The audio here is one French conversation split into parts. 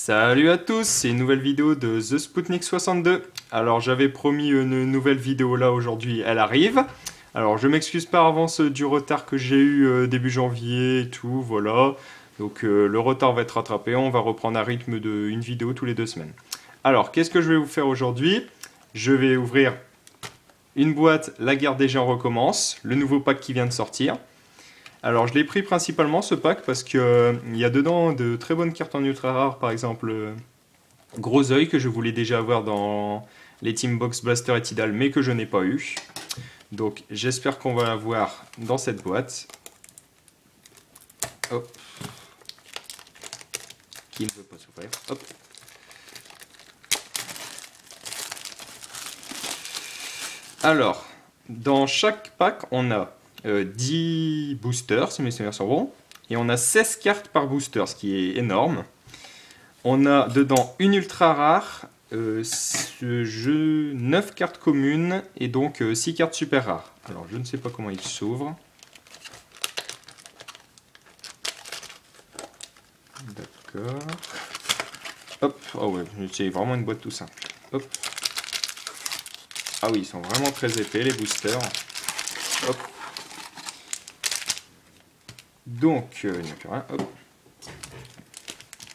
Salut à tous, c'est une nouvelle vidéo de The Sputnik 62. Alors j'avais promis une nouvelle vidéo là aujourd'hui, elle arrive. Alors je m'excuse par avance du retard que j'ai eu début janvier et tout, voilà. Donc le retard va être rattrapé, on va reprendre un rythme de une vidéo tous les 2 semaines. Alors qu'est-ce que je vais vous faire aujourd'hui? Je vais ouvrir une boîte La Guerre des Géants recommence, le nouveau pack qui vient de sortir. Alors je l'ai pris principalement ce pack parce que il y a dedans de très bonnes cartes en ultra rare, par exemple Gros Oeil que je voulais déjà avoir dans les Team Box Blaster et Tidal mais que je n'ai pas eu. Donc j'espère qu'on va l'avoir dans cette boîte. Hop. Qui ne veut pas s'ouvrir. Hop. Alors, dans chaque pack, on a 10 boosters, si mes souvenirs sont bons, et on a 16 cartes par booster, ce qui est énorme. On a dedans une ultra rare, ce jeu 9 cartes communes et donc 6 cartes super rares. Alors je ne sais pas comment il s'ouvre. D'accord. Hop, oh ouais, c'est vraiment une boîte tout simple. Hop. Ah oui, ils sont vraiment très épais les boosters. Hop. Donc, il n'y a plus rien. Hop.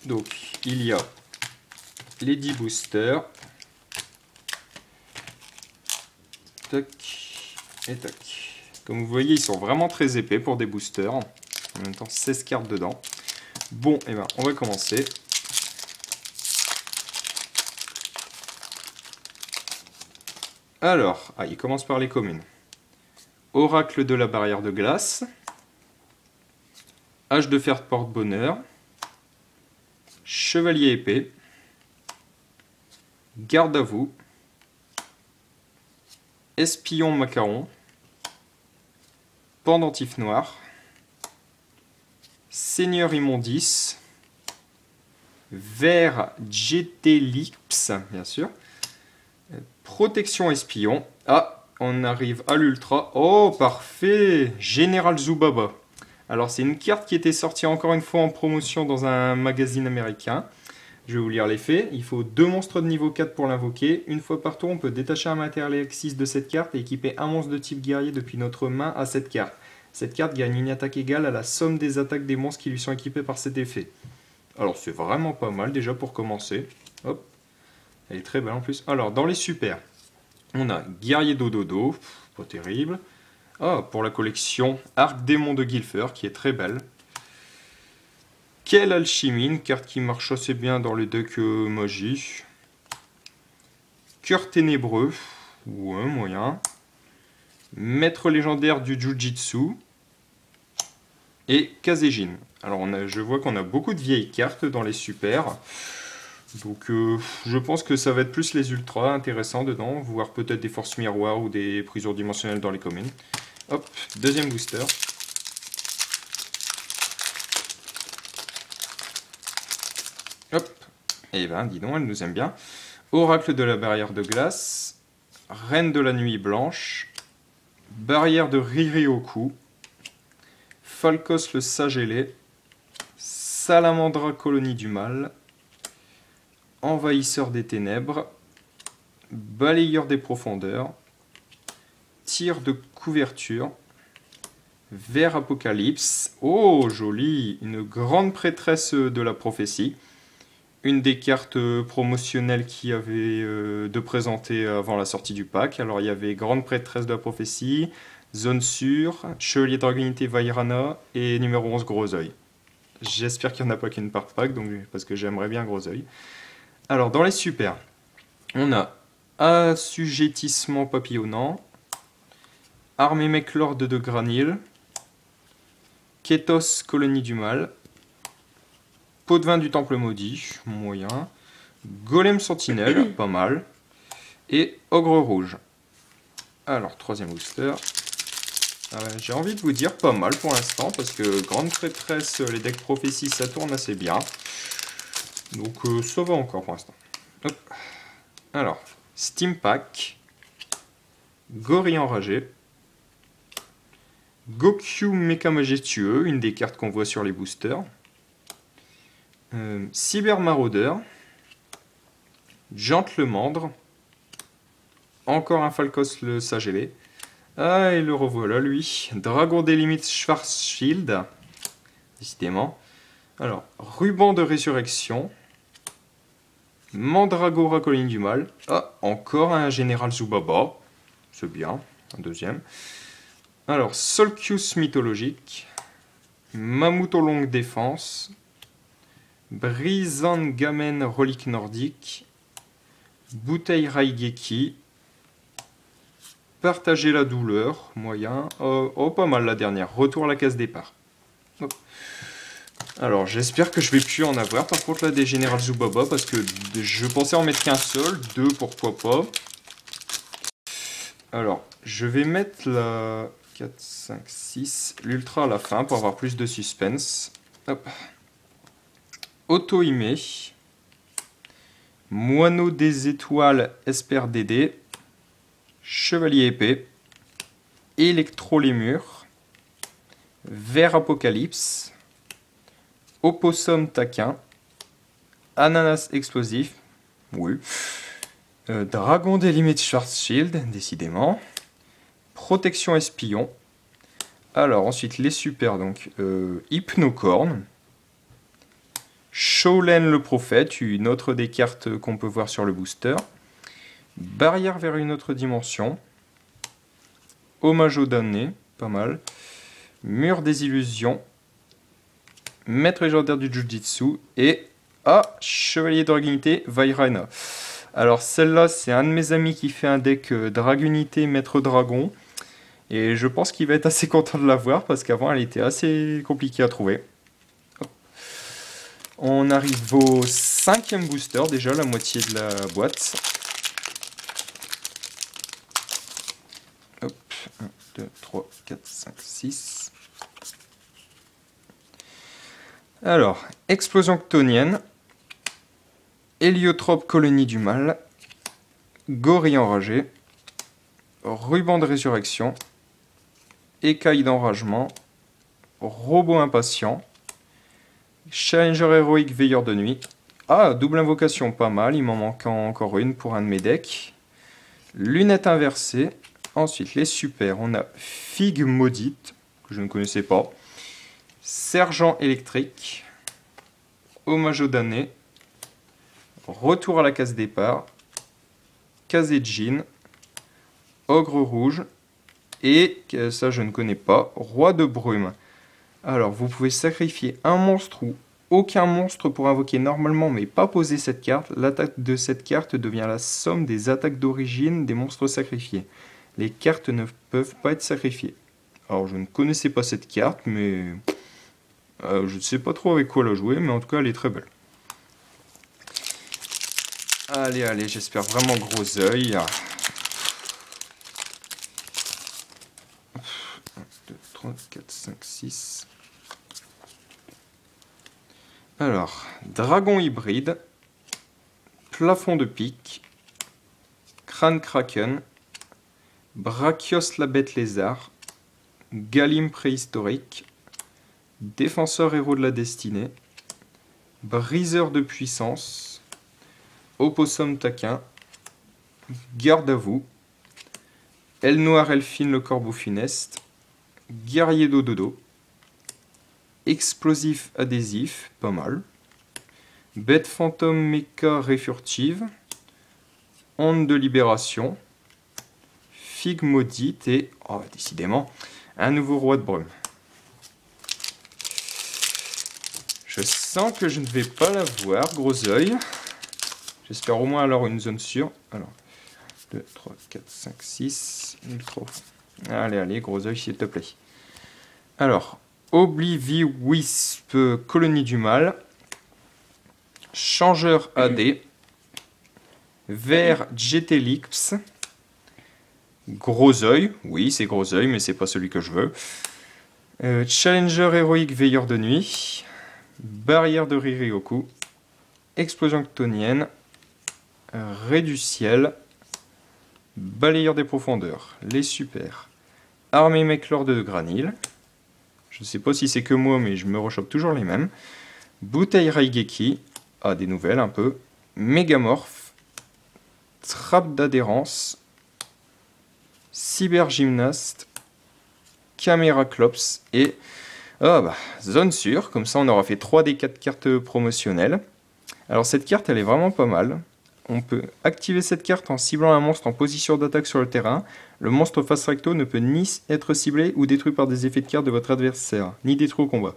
Donc, il y a les 10 boosters. Tac et tac. Comme vous voyez, ils sont vraiment très épais pour des boosters. En même temps, 16 cartes dedans. Bon, et ben, on va commencer. Alors, il commence par les communes. Oracle de la barrière de glace. Hache de fer porte-bonheur. Chevalier épée. Garde à vous. Espion macaron. Pendentif noir. Seigneur immondice. Ver Jetelix, bien sûr. Protection espion. Ah, on arrive à l'ultra. Oh, parfait! Général Zubaba. Alors, c'est une carte qui était sortie encore une fois en promotion dans un magazine américain. Je vais vous lire les faits. Il faut 2 monstres de niveau 4 pour l'invoquer. Une fois par tour, on peut détacher un matériel Axis de cette carte et équiper un monstre de type guerrier depuis notre main à cette carte. Cette carte gagne une attaque égale à la somme des attaques des monstres qui lui sont équipés par cet effet. Alors, c'est vraiment pas mal déjà pour commencer. Hop. Elle est très belle en plus. Alors, dans les super, on a Guerrier Dododo, pas terrible. Ah, pour la collection, Arc Démon de Guilfer, qui est très belle. Quelle alchimie, une carte qui marche assez bien dans les decks magie. Cœur ténébreux, ouais, moyen. Maître légendaire du Jujitsu. Et Kazejin. Alors, je vois qu'on a beaucoup de vieilles cartes dans les super. Donc je pense que ça va être plus les ultras intéressants dedans, voire peut-être des forces miroirs ou des prisures dimensionnelles dans les communes. Hop, deuxième booster. Hop, et ben dis donc, elle nous aime bien. Oracle de la barrière de glace, Reine de la nuit blanche, Barrière de Ririoku, Falcos le sage ailé, Salamandra colonie du mal, Envahisseur des ténèbres, Balayeur des profondeurs, Tir de couverture, Ver apocalypse, oh joli, une grande prêtresse de la prophétie, une des cartes promotionnelles qu'il y avait de présenter avant la sortie du pack. Alors il y avait grande prêtresse de la prophétie, zone sûre, chevalier dragonité Vairana et numéro 11 Gros Oeil. J'espère qu'il n'y en a pas qu'une par pack, donc, parce que j'aimerais bien Gros Oeil. Alors, dans les super, on a Assujettissement papillonnant, Armée mec lord de Granil, Kétos colonie du mal, Pot de vin du temple maudit, moyen, Golem sentinelle, pas mal, et Ogre rouge. Alors, troisième booster. J'ai envie de vous dire pas mal pour l'instant, parce que grande prêtresse, les decks prophéties, ça tourne assez bien. Donc ça va encore pour l'instant. Alors, Steam Pack, Gorille enragé, Gokyu Mecha majestueux, une des cartes qu'on voit sur les boosters, Cybermaraudeur, Gentlemandre, encore un Falcos le sage ailé. Ah, et le revoilà lui. Dragon des limites Schwarzschild, décidément. Alors, Ruban de résurrection, Mandragora colline du mal. Ah, encore un général Zubaba, c'est bien, un deuxième. Alors, Solcius mythologique, Mammouth aux longues défenses, Brisangamen relique nordique, Bouteille Raigeki, Partager la douleur, moyen. Oh, pas mal la dernière. Retour à la case départ. Hop. Alors, j'espère que je vais plus en avoir. Par contre, là, des Général Zubaba, parce que je pensais en mettre qu'un seul. Deux, pourquoi pas. Alors, je vais mettre la 4, 5, 6, l'ultra à la fin pour avoir plus de suspense. Hop. Auto-Imé, Moineau des étoiles Esper Dédé, Chevalier épée, Électro-Lémur, Vert Apocalypse, Opossum taquin, Ananas explosif, oui, Dragon des limites Schwarzschild, décidément, Protection espion. Alors ensuite les super, donc Hypnocorne, Shaolin le prophète, une autre des cartes qu'on peut voir sur le booster, Barrière vers une autre dimension, Hommage au damné, pas mal, Mur des illusions, Maître légendaire du Jujitsu et Chevalier Dragunité Vairana. Alors celle-là, c'est un de mes amis qui fait un deck Dragunité Maître Dragon. Et je pense qu'il va être assez content de l'avoir parce qu'avant elle était assez compliquée à trouver. Hop. On arrive au 5e booster, déjà la moitié de la boîte. Hop, 1, 2, 3, 4, 5, 6. Alors, explosion ctonienne, héliotrope colonie du mal, gorille enragé, ruban de résurrection, écaille d'enragement, robot impatient, challenger héroïque veilleur de nuit. Ah, double invocation, pas mal, il m'en manque encore une pour un de mes decks. Lunettes inversées. Ensuite, les super, on a Figue maudite, que je ne connaissais pas. Sergent électrique, Hommage au damné, Retour à la case départ, Kazejin, Ogre rouge, et ça je ne connais pas, Roi de brume. Alors vous pouvez sacrifier un monstre ou aucun monstre pour invoquer normalement mais pas poser cette carte. L'attaque de cette carte devient la somme des attaques d'origine des monstres sacrifiés. Les cartes ne peuvent pas être sacrifiées. Alors je ne connaissais pas cette carte, mais je ne sais pas trop avec quoi la jouer, mais en tout cas elle est très belle. Allez, allez, j'espère vraiment gros œil. 1, 2, 3, 4, 5, 6. Alors, dragon hybride, plafond de pique, crâne kraken, brachios la bête lézard, galim préhistorique, défenseur héros de la destinée, briseur de puissance, opossum taquin, garde à vous, aile noire elfine le corbeau funeste, guerrier d'Ododo, explosif adhésif, pas mal, bête fantôme méca réfurtive, onde de libération, figue maudite et, décidément, un nouveau roi de brume. Je sens que je ne vais pas l'avoir, gros œil. J'espère au moins alors une zone sûre. Alors, 2, 3, 4, 5, 6. Trop. Allez, allez, gros œil, s'il te plaît. Alors, Obliviwisp, colonie du mal. Changeur AD. Vert Jetelix. Gros œil. Oui, c'est gros œil, mais c'est pas celui que je veux. Challenger héroïque veilleur de nuit. Barrière de Ririoku. Explosion ctonienne. Ray du ciel, balayeur des profondeurs, les super, armée Mechlord de Granil, je ne sais pas si c'est que moi mais je me rechoppe toujours les mêmes, Bouteille Raigeki, ah des nouvelles un peu, Mégamorph, Trappe d'adhérence, Cybergymnaste, Caméra-Clops et Zone sûre, comme ça on aura fait 3 des 4 cartes promotionnelles. Alors cette carte elle est vraiment pas mal. On peut activer cette carte en ciblant un monstre en position d'attaque sur le terrain. Le monstre face recto ne peut ni être ciblé ou détruit par des effets de carte de votre adversaire, ni détruit au combat.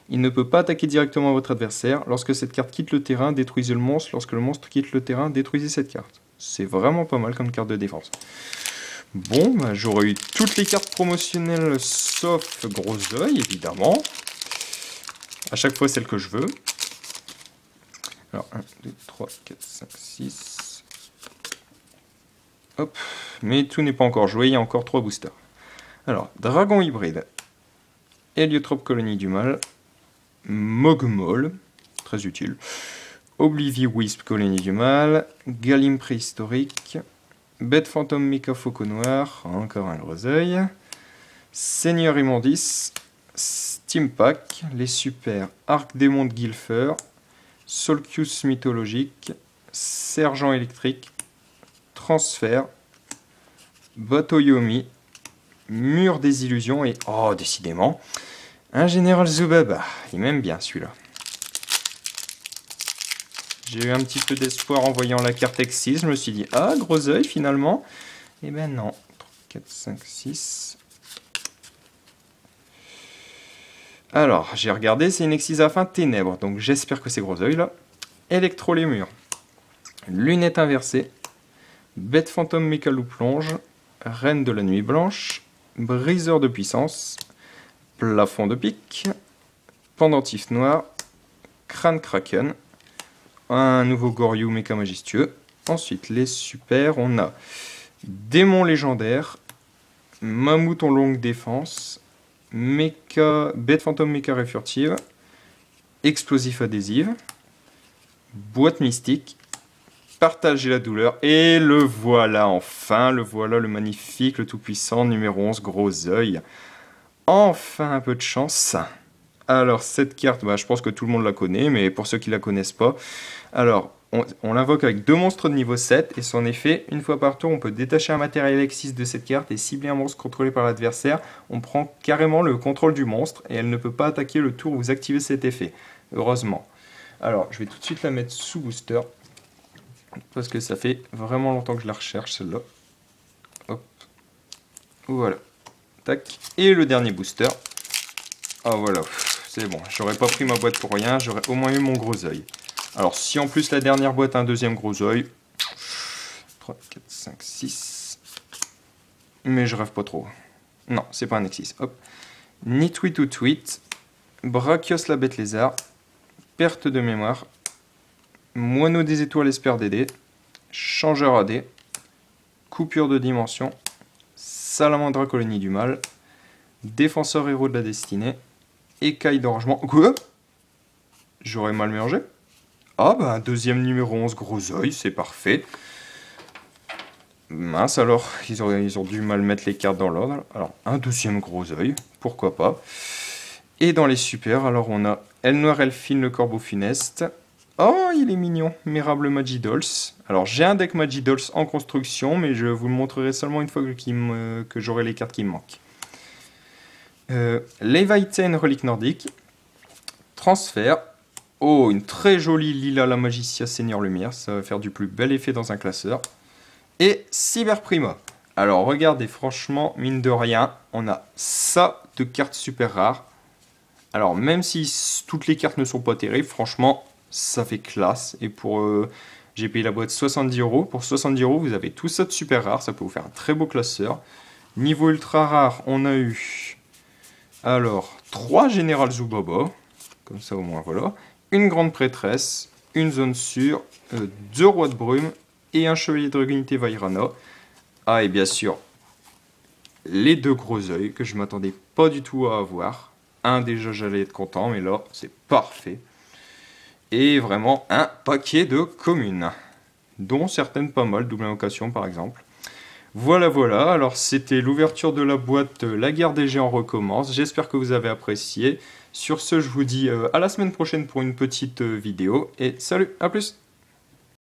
Il ne peut pas attaquer directement votre adversaire. Lorsque cette carte quitte le terrain, détruisez le monstre. Lorsque le monstre quitte le terrain, détruisez cette carte. C'est vraiment pas mal comme carte de défense. Bon, j'aurais eu toutes les cartes promotionnelles sauf Gros Oeil, évidemment. À chaque fois celle que je veux. Alors, 1, 2, 3, 4, 5, 6. Hop. Mais tout n'est pas encore joué, il y a encore 3 boosters. Alors, Dragon Hybride. Héliotrope Colonie du Mal. Mogmol, très utile. Oblivion Wisp Colonie du Mal. Galim Préhistorique. Bête Fantôme Mecha Faucon Noir. Encore un Gros Oeil. Seigneur Immondis. Steampack. Les super Arc Démon de Guilfer. Solcius mythologique, Sergent électrique, Transfert, Bateau Yomi, Mur des illusions et, oh décidément, un Général Zubaba. Il m'aime bien celui-là. J'ai eu un petit peu d'espoir en voyant la carte X6, je me suis dit, ah Gros Oeil finalement. Eh ben non, 3, 4, 5, 6... Alors, j'ai regardé, c'est une X6 à fin ténèbres, donc j'espère que c'est Gros Oeil là. Électrolémur, Lunettes inversées, Bête fantôme mécalou plonge, Reine de la nuit blanche, Briseur de puissance, Plafond de pique, Pendentif noir, Crâne kraken, un nouveau Goryu méca majestueux. Ensuite, les super, on a Démon légendaire, Mammouth en longue défense, Bête fantôme méca réfurtive, Explosif adhésive, Boîte mystique, Partager la douleur, et le voilà enfin, le voilà le magnifique, le tout-puissant numéro 11, Gros Oeil. Enfin un peu de chance. Alors cette carte, je pense que tout le monde la connaît, mais pour ceux qui la connaissent pas, alors on l'invoque avec 2 monstres de niveau 7, et son effet, une fois par tour, on peut détacher un matériel X6 de cette carte et cibler un monstre contrôlé par l'adversaire. On prend carrément le contrôle du monstre, et elle ne peut pas attaquer le tour où vous activez cet effet, heureusement. Alors, je vais tout de suite la mettre sous booster, parce que ça fait vraiment longtemps que je la recherche, celle-là. Hop, voilà, tac, et le dernier booster. Ah voilà, c'est bon, j'aurais pas pris ma boîte pour rien, j'aurais au moins eu mon Gros Oeil. Alors, si en plus la dernière boîte a un deuxième Gros Oeil, 3, 4, 5, 6. Mais je rêve pas trop. Non, c'est pas un X6. Hop. Nitwit ou Tweet, Brachios la bête lézard, Perte de mémoire, Moineau des étoiles espère d'aider, Changeur AD, Coupure de dimension, Salamandra colonie du mal, Défenseur héros de la destinée, Écaille d'orangement. Quoi? J'aurais mal mélangé? Ah un deuxième numéro 11 Gros Oeil, c'est parfait. Mince alors, ils ont dû mal mettre les cartes dans l'ordre. Alors, un deuxième Gros Oeil, pourquoi pas. Et dans les super, alors on a Elle Noire Elfine, le corbeau funeste. Oh, il est mignon, Mérable Magidols. Alors, j'ai un deck Magidols en construction, mais je vous le montrerai seulement une fois que j'aurai les cartes qui me manquent. Leviathan Relique nordique. Transfert. Oh, une très jolie Lila la Magicia Seigneur Lumière, ça va faire du plus bel effet dans un classeur. Et Cyber Prima. Alors regardez, franchement, mine de rien, on a ça de cartes super rares. Alors même si toutes les cartes ne sont pas terribles, franchement, ça fait classe. Et pour j'ai payé la boîte 70 €. Pour 70 €, vous avez tout ça de super rare, ça peut vous faire un très beau classeur. Niveau ultra rare, on a eu alors 3 Général Zubaba, comme ça au moins voilà. Une grande prêtresse, une zone sûre, 2 rois de brume et un chevalier de unité Vairana. Ah, et bien sûr, les 2 Gros Oeils que je m'attendais pas du tout à avoir. Un déjà, j'allais être content, mais là, c'est parfait. Et vraiment, un paquet de communes, dont certaines pas mal, double invocation par exemple. Voilà, voilà, alors c'était l'ouverture de la boîte La Guerre des Géants recommence. J'espère que vous avez apprécié. Sur ce, je vous dis à la semaine prochaine pour une petite vidéo, et salut, à plus!